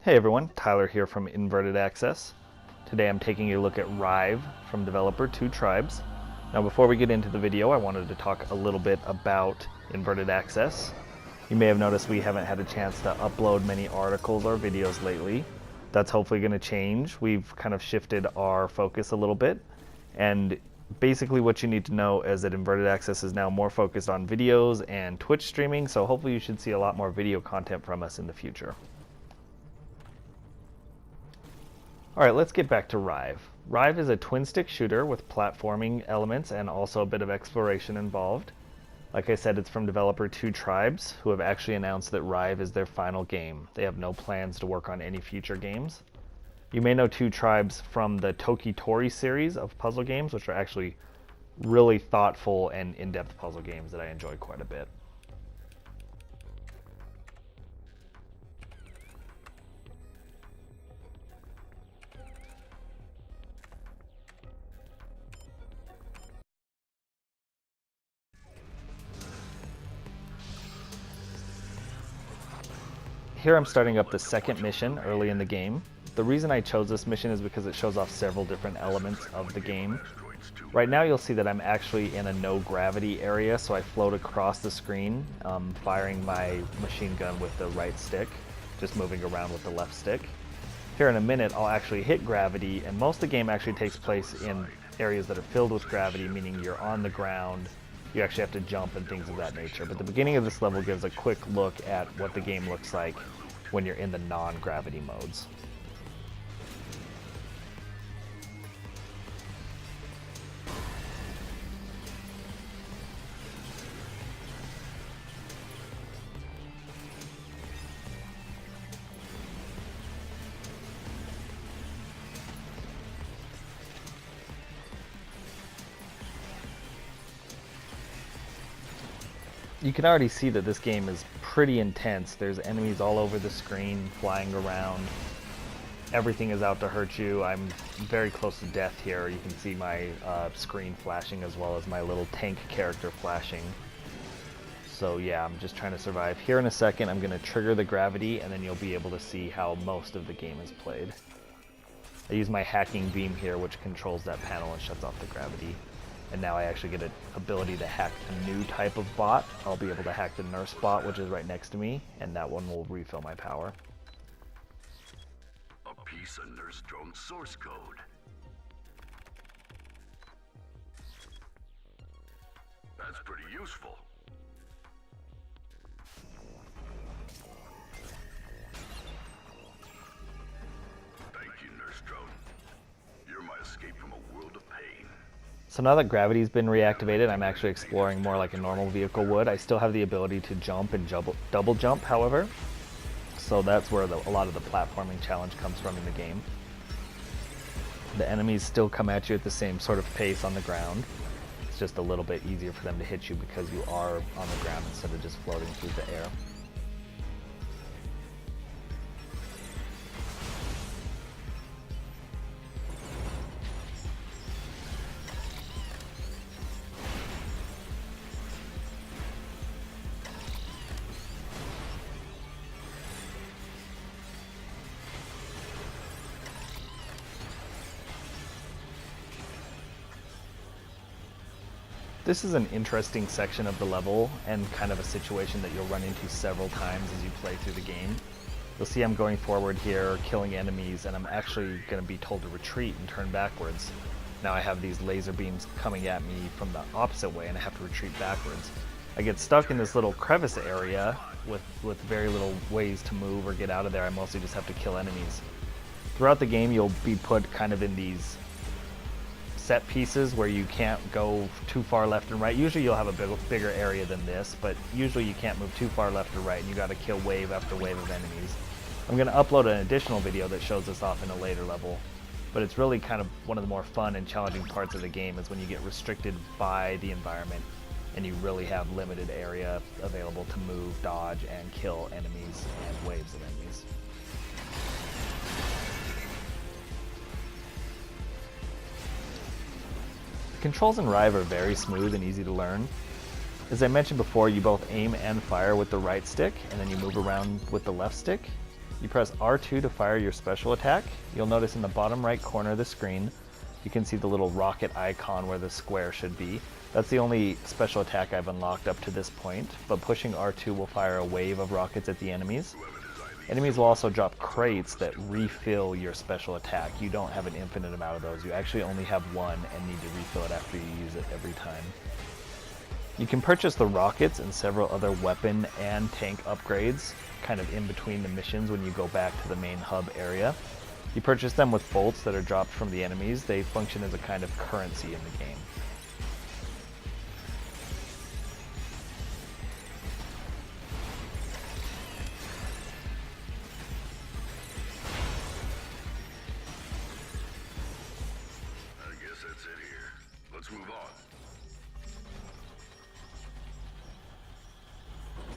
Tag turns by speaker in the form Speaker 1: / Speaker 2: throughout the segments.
Speaker 1: Hey everyone, Tyler here from Inverted Access. Today I'm taking a look at RIVE from developer 2 Tribes. Now before we get into the video, I wanted to talk a little bit about Inverted Access. You may have noticed we haven't had a chance to upload many articles or videos lately. That's hopefully going to change. We've kind of shifted our focus a little bit, and basically what you need to know is that Inverted Access is now more focused on videos and Twitch streaming, so hopefully you should see a lot more video content from us in the future. Alright, let's get back to RIVE. RIVE is a twin-stick shooter with platforming elements and also a bit of exploration involved. Like I said, it's from developer 2 Tribes, who have actually announced that RIVE is their final game. They have no plans to work on any future games. You may know 2 Tribes from the Toki Tori series of puzzle games, which are actually really thoughtful and in-depth puzzle games that I enjoy quite a bit. Here I'm starting up the second mission early in the game. The reason I chose this mission is because it shows off several different elements of the game. Right now you'll see that I'm actually in a no gravity area, so I float across the screen, firing my machine gun with the right stick, just moving around with the left stick. Here in a minute I'll actually hit gravity, and most of the game actually takes place in areas that are filled with gravity, meaning you're on the ground. You actually have to jump and things of that nature. But the beginning of this level gives a quick look at what the game looks like when you're in the non-gravity modes. You can already see that this game is pretty intense. There's enemies all over the screen, flying around. Everything is out to hurt you. I'm very close to death here. You can see my screen flashing as well as my little tank character flashing. So yeah, I'm just trying to survive. Here in a second, I'm going to trigger the gravity, and then you'll be able to see how most of the game is played. I use my hacking beam here, which controls that panel and shuts off the gravity. And now I actually get an ability to hack a new type of bot. I'll be able to hack the nurse bot, which is right next to me, and that one will refill my power.
Speaker 2: A piece of nurse drone source code. That's pretty useful. Thank you, nurse drone. You're my escape from a world of pain.
Speaker 1: So now that gravity's been reactivated, I'm actually exploring more like a normal vehicle would. I still have the ability to jump and double jump, however. So that's where a lot of the platforming challenge comes from in the game. The enemies still come at you at the same sort of pace on the ground. It's just a little bit easier for them to hit you because you are on the ground instead of just floating through the air. This is an interesting section of the level and kind of a situation that you'll run into several times as you play through the game. You'll see I'm going forward here, killing enemies, and I'm actually going to be told to retreat and turn backwards. Now I have these laser beams coming at me from the opposite way and I have to retreat backwards. I get stuck in this little crevice area with very little ways to move or get out of there. I mostly just have to kill enemies. Throughout the game you'll be put kind of in these set pieces where you can't go too far left and right. Usually you'll have a bigger area than this, but usually you can't move too far left or right, and you got to kill wave after wave of enemies. I'm going to upload an additional video that shows this off in a later level, but it's really kind of one of the more fun and challenging parts of the game is when you get restricted by the environment and you really have limited area available to move, dodge, and kill enemies and waves of enemies. The controls in RIVE are very smooth and easy to learn. As I mentioned before, you both aim and fire with the right stick, and then you move around with the left stick. You press R2 to fire your special attack. You'll notice in the bottom right corner of the screen, you can see the little rocket icon where the square should be. That's the only special attack I've unlocked up to this point, but pushing R2 will fire a wave of rockets at the enemies. Enemies will also drop crates that refill your special attack. You don't have an infinite amount of those. You actually only have one and need to refill it after you use it every time. You can purchase the rockets and several other weapon and tank upgrades kind of in between the missions when you go back to the main hub area. You purchase them with bolts that are dropped from the enemies. They function as a kind of currency in the game.
Speaker 2: I guess that's it here. Let's move on.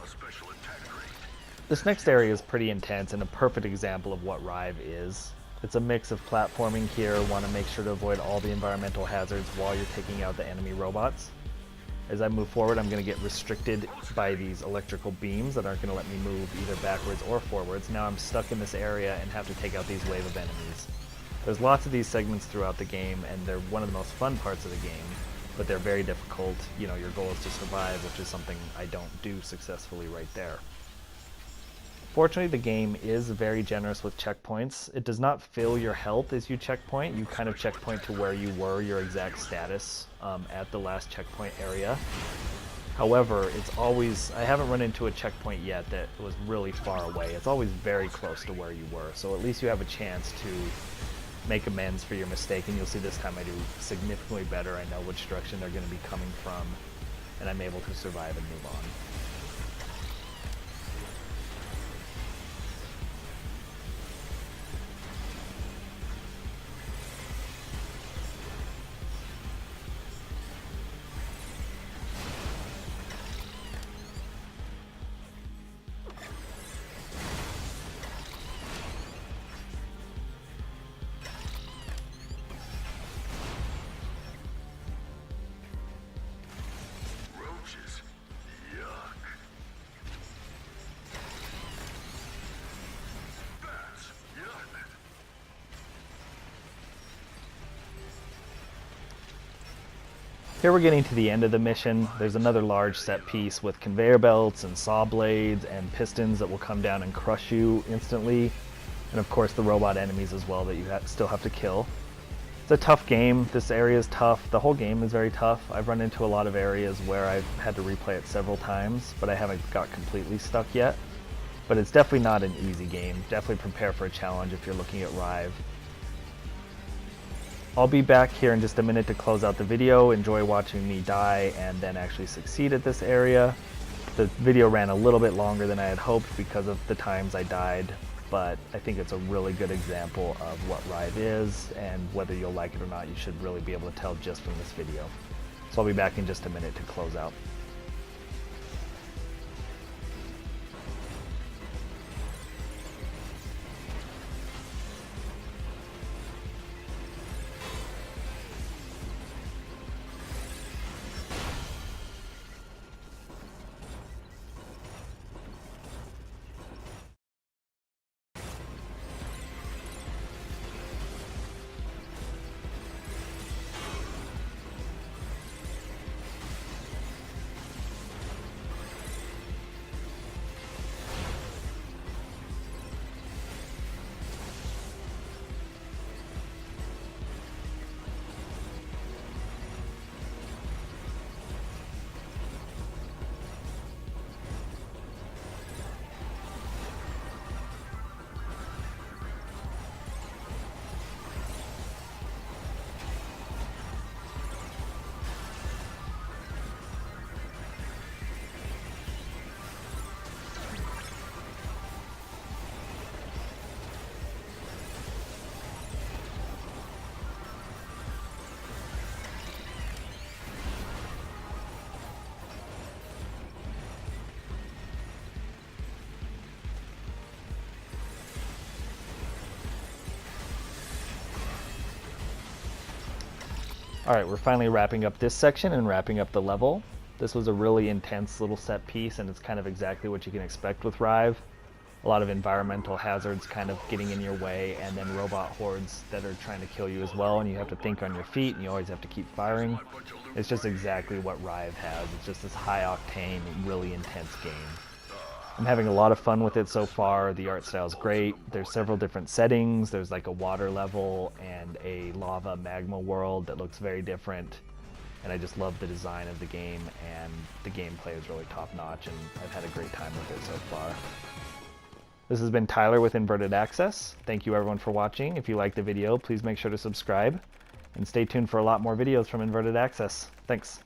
Speaker 2: A special attack crate.
Speaker 1: This next area is pretty intense and a perfect example of what RIVE is. It's a mix of platforming here, want to make sure to avoid all the environmental hazards while you're taking out the enemy robots. As I move forward, I'm going to get restricted by these electrical beams that aren't going to let me move either backwards or forwards. Now I'm stuck in this area and have to take out these wave of enemies. There's lots of these segments throughout the game, and they're one of the most fun parts of the game, but they're very difficult. You know, your goal is to survive, which is something I don't do successfully right there. Fortunately, the game is very generous with checkpoints. It does not fill your health as you checkpoint. You kind of checkpoint to where you were, your exact status at the last checkpoint area. However, it's always, I haven't run into a checkpoint yet that was really far away. It's always very close to where you were, so at least you have a chance to make amends for your mistake, and you'll see this time I do significantly better. I know which direction they're going to be coming from, and I'm able to survive and move on.
Speaker 2: Roaches. Yuck. Bats. Yuck.
Speaker 1: Here we're getting to the end of the mission. There's another large set piece with conveyor belts and saw blades and pistons that will come down and crush you instantly. And of course the robot enemies as well that you still have to kill. It's a tough game. This area is tough. The whole game is very tough. I've run into a lot of areas where I've had to replay it several times, but I haven't got completely stuck yet. But it's definitely not an easy game. Definitely prepare for a challenge if you're looking at RIVE. I'll be back here in just a minute to close out the video. Enjoy watching me die and then actually succeed at this area. The video ran a little bit longer than I had hoped because of the times I died, but I think it's a really good example of what RIVE is, and whether you'll like it or not, you should really be able to tell just from this video. So I'll be back in just a minute to close out. Alright, we're finally wrapping up this section and wrapping up the level. This was a really intense little set piece, and it's kind of exactly what you can expect with RIVE. a lot of environmental hazards kind of getting in your way, and then robot hordes that are trying to kill you as well, and you have to think on your feet, and you always have to keep firing. It's just exactly what RIVE has. It's just this high-octane, really intense game. I'm having a lot of fun with it so far. The art style is great. There's several different settings. There's like a water level and a lava magma world that looks very different. And I just love the design of the game, and the gameplay is really top-notch, and I've had a great time with it so far. This has been Tyler with Inverted Access. Thank you everyone for watching. If you liked the video, please make sure to subscribe, and stay tuned for a lot more videos from Inverted Access. Thanks.